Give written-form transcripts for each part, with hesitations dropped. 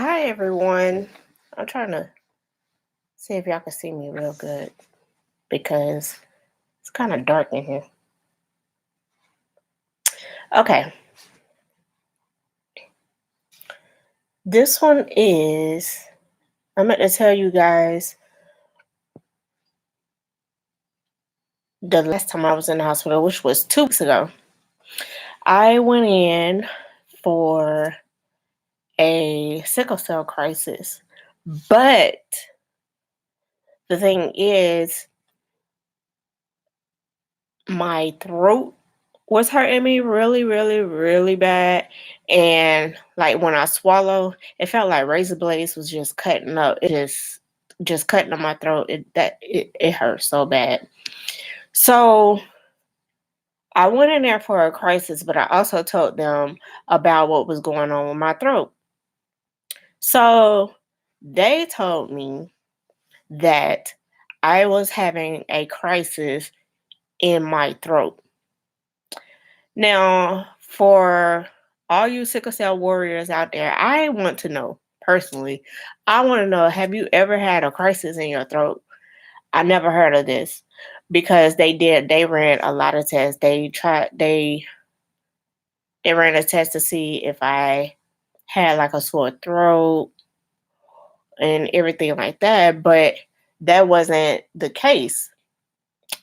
Hi everyone. I'm trying to see if y'all can see me real good because it's kind of dark in here. Okay, this one is I'm going to tell you guys the last time I was in the hospital, which was 2 weeks ago. I went in for a sickle cell crisis, but the thing is, my throat was hurting me really, really, really bad. And like when I swallow, it felt like razor blades was just cutting up. It just cutting on my throat. It hurt so bad. So I went in there for a crisis, but I also told them about what was going on with my throat. So they told me that I was having a crisis in my throat. Now, for all you sickle cell warriors out there, I want to know personally, I want to know, have you ever had a crisis in your throat? I never heard of this because they ran a lot of tests. They ran a test to see if I had like a sore throat and everything like that, but that wasn't the case.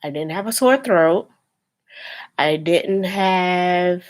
I didn't have a sore throat. I didn't have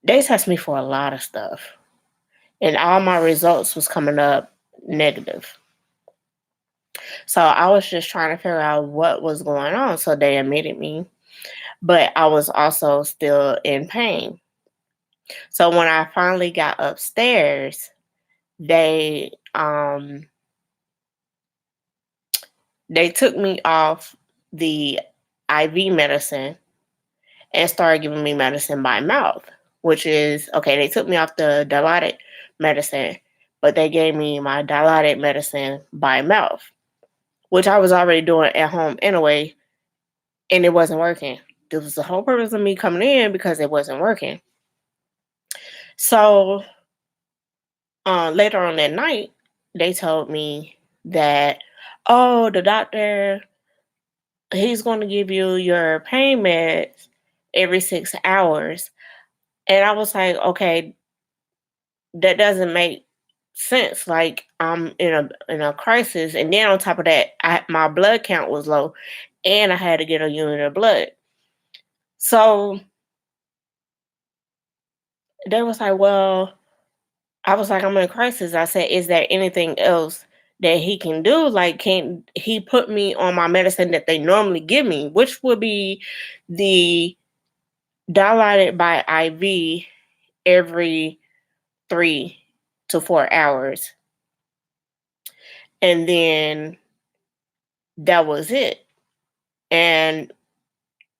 They test me for a lot of stuff, and all my results was coming up negative. So I was just trying to figure out what was going on. So they admitted me, but I was also still in pain. So when I finally got upstairs, they um they took me off the IV medicine and started giving me medicine by mouth, which is okay. They took me off the dilated medicine, but they gave me my dilated medicine by mouth, which I was already doing at home anyway, and it wasn't working. This was the whole purpose of me coming in because it wasn't working. So later on that night, they told me that, oh, the doctor, he's going to give you your pain meds every 6 hours. And I was like, okay, that doesn't make sense. Like I'm in a crisis, and then on top of that, my blood count was low, and I had to get a unit of blood. So they was like, well, I was like, I'm in a crisis. I said, is there anything else that he can do? Like, can he put me on my medicine that they normally give me, which would be the dilated by IV every 3 to 4 hours. And then that was it. And,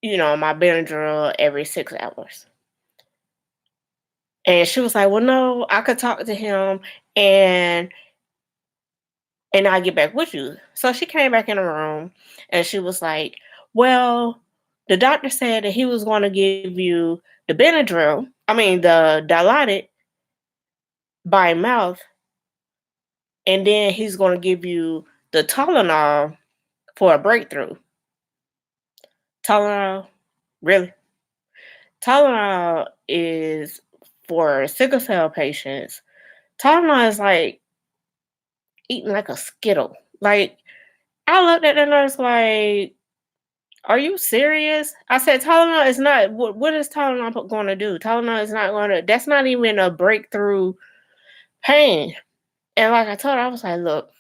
my Benadryl every 6 hours. And she was like, well, no, I could talk to him and I'll get back with you. So she came back in the room and she was like, well, the doctor said that he was going to give you the Benadryl, the Dilaudid by mouth, and then he's going to give you the Tylenol for a breakthrough. Tylenol? Really? Tylenol is for sickle cell patients. Tylenol is like eating like a Skittle. Like, I looked at the nurse like, are you serious? I said, Tylenol is not, what is Tylenol going to do? Tylenol is not going to, that's not even a breakthrough pain. And like I told her, I was like, look,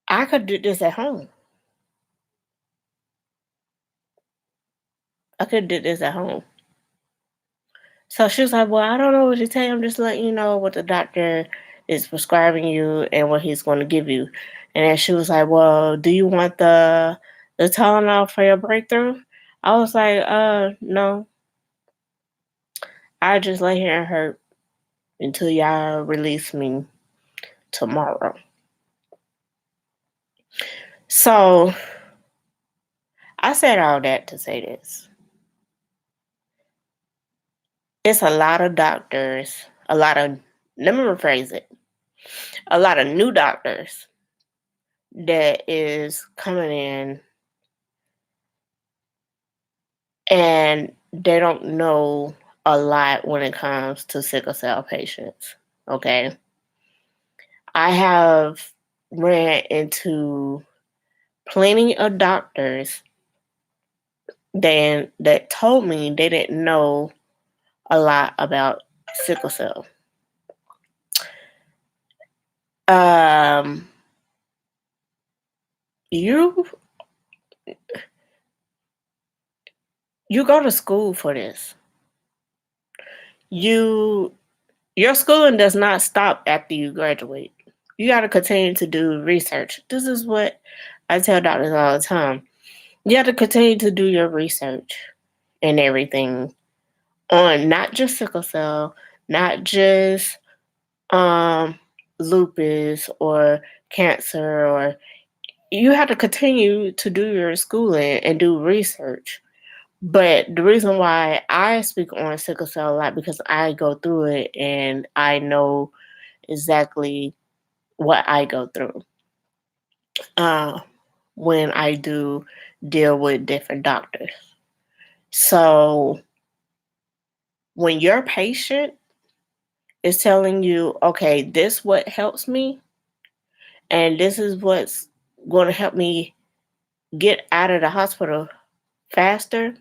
I could do this at home. I could do this at home. So she was like, well, I don't know what to tell you. I'm just letting you know what the doctor is prescribing you and what he's going to give you. And then she was like, well, do you want the Tylenol for your breakthrough? I was like, no. I just lay here and hurt until y'all release me tomorrow. So I said all that to say this. It's a lot of doctors, a lot of, let me rephrase it, a lot of new doctors that is coming in and they don't know a lot when it comes to sickle cell patients. Okay. I have ran into plenty of doctors that told me they didn't know a lot about sickle cell. Um, you you go to school for this. You your schooling does not stop after you graduate. You got to continue to do research. This is what I tell doctors all the time. You have to continue to do your research and everything on not just sickle cell, not just um lupus or cancer, or you have to continue to do your schooling and do research. But the reason why I speak on sickle cell a lot because I go through it and I know exactly what I go through uh, when I do deal with different doctors. So when your patient is telling you, okay, this what helps me, and this is what's going to help me get out of the hospital faster,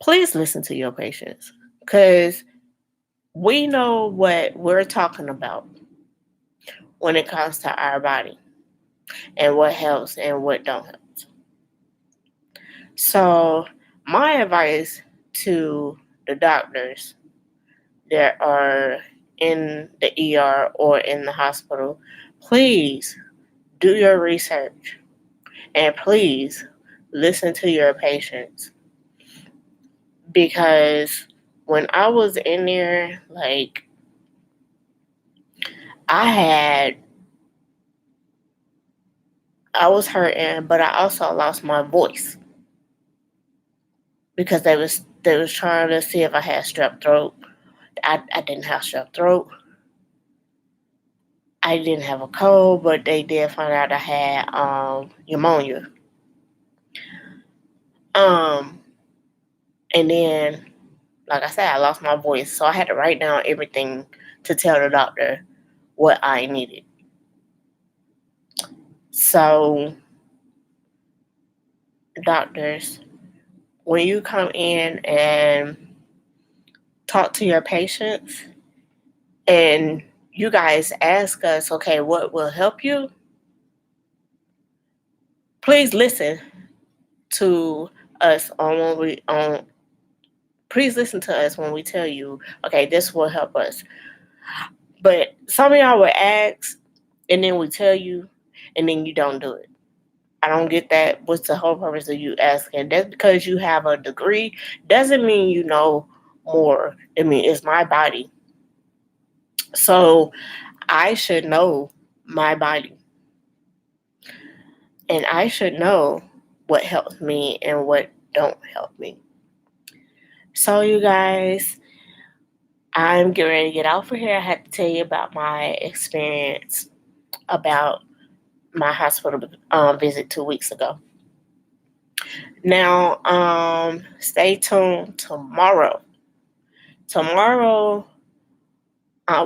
please listen to your patients because we know what we're talking about when it comes to our body and what helps and what don't help. So my advice to the doctors that are in the ER or in the hospital, please do your research and please listen to your patients, because when I was in there, like I had, I was hurting, but I also lost my voice because they was trying to see if I had strep throat. I didn't have strep throat. I didn't have a cold, but they did find out I had pneumonia. Um, and then, like I said, I lost my voice, so I had to write down everything to tell the doctor what I needed. So, doctors, when you come in and talk to your patients, and you guys ask us, okay, what will help you? Please listen to us on when we on. Please listen to us when we tell you, okay, this will help us. But some of y'all will ask, and then we tell you, and then you don't do it. I don't get that. What's the whole purpose of you asking? That's because you have a degree. Doesn't mean you know more. I mean, it's my body. So I should know my body. And I should know what helps me and what don't help me. So you guys, I'm getting ready to get out for here. I had to tell you about my experience about my hospital visit 2 weeks ago. Now, stay tuned tomorrow. Tomorrow,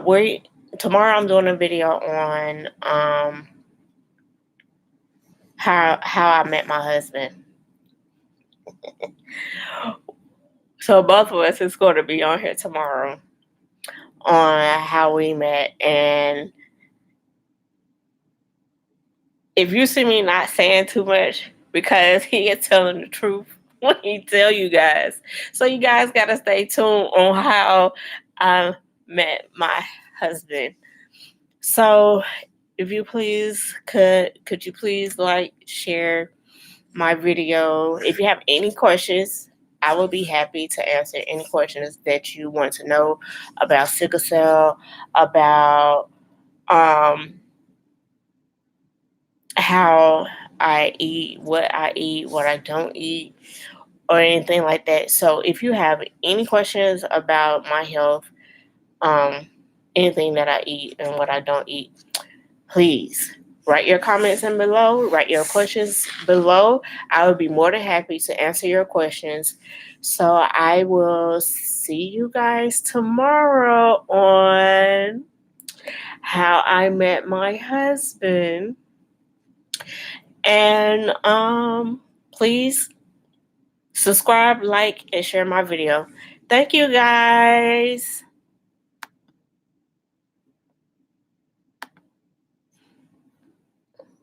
we tomorrow I'm doing a video on how I met my husband. So both of us is going to be on here tomorrow on how we met. And if you see me not saying too much, because he is telling the truth when he tell you guys. So you guys got to stay tuned on how I met my husband. So if you please could you please like, share my video. If you have any questions, I will be happy to answer any questions that you want to know about sickle cell, about how I eat, what I don't eat, or anything like that. So if you have any questions about my health, um, anything that I eat and what I don't eat, please write your comments in below, write your questions below. I would be more than happy to answer your questions. So I will see you guys tomorrow on how I met my husband. And please subscribe, like, and share my video. Thank you guys.